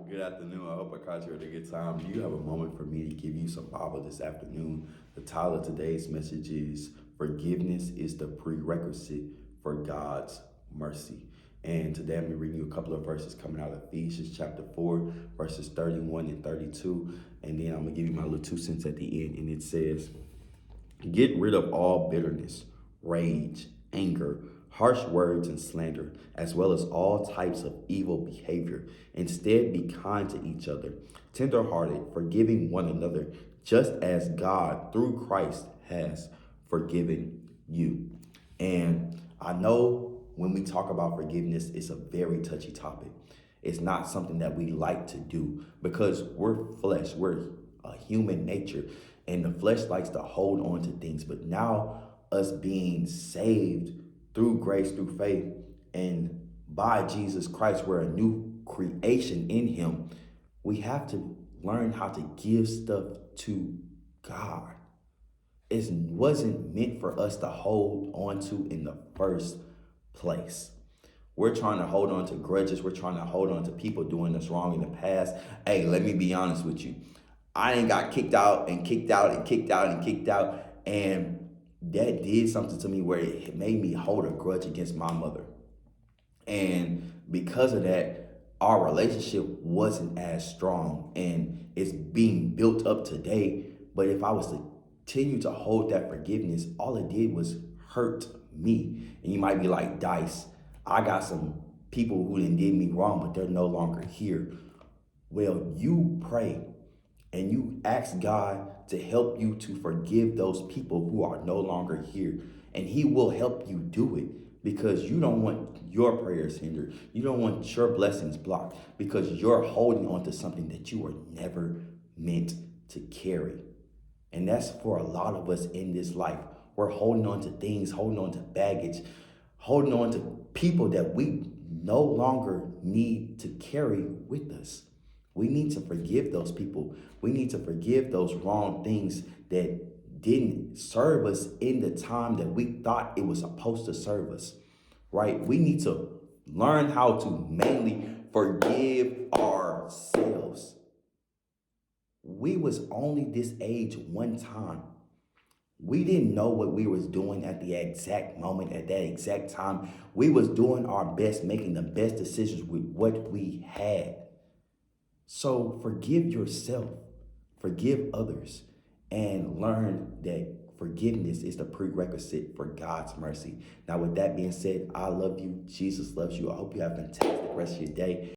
Good afternoon. I hope I caught you at a good time. Do you have a moment for me to give you some Bible this afternoon? The title of today's message is Forgiveness is the Prerequisite for God's Mercy. And today I'm going to read you a couple of verses coming out of Ephesians chapter 4, verses 31 and 32. And then I'm going to give you my little 2 cents at the end. And it says, get rid of all bitterness, rage, anger, harsh words, and slander, as well as all types of evil behavior. Instead, be kind to each other, tenderhearted, forgiving one another, just as God, through Christ, has forgiven you. And I know when we talk about forgiveness, it's a very touchy topic. It's not something that we like to do because we're flesh, we're a human nature, and the flesh likes to hold on to things. But now, us being saved through grace, through faith, and by Jesus Christ, we're a new creation in Him. We have to learn how to give stuff to God. It wasn't meant for us to hold on to in the first place. We're trying to hold on to grudges. We're trying to hold on to people doing us wrong in the past. Hey, let me be honest with you. I ain't got kicked out and kicked out and kicked out and kicked out. And that did something to me where it made me hold a grudge against my mother. And because of that, our relationship wasn't as strong and it's being built up today. But if I was to continue to hold that forgiveness, all it did was hurt me. And you might be like, Dice, I got some people who did me wrong, but they're no longer here. Well, you pray and you ask God to help you to forgive those people who are no longer here. And He will help you do it because you don't want your prayers hindered. You don't want your blessings blocked because you're holding on to something that you were never meant to carry. And that's for a lot of us in this life. We're holding on to things, holding on to baggage, holding on to people that we no longer need to carry with us. We need to forgive those people. We need to forgive those wrong things that didn't serve us in the time that we thought it was supposed to serve us, right? We need to learn how to mainly forgive ourselves. We was only this age one time. We didn't know what we was doing at the exact moment, at that exact time. We was doing our best, making the best decisions with what we had. So forgive yourself, forgive others, and learn that forgiveness is the prerequisite for God's mercy. Now, with that being said, I love you. Jesus loves you. I hope you have a fantastic rest of your day.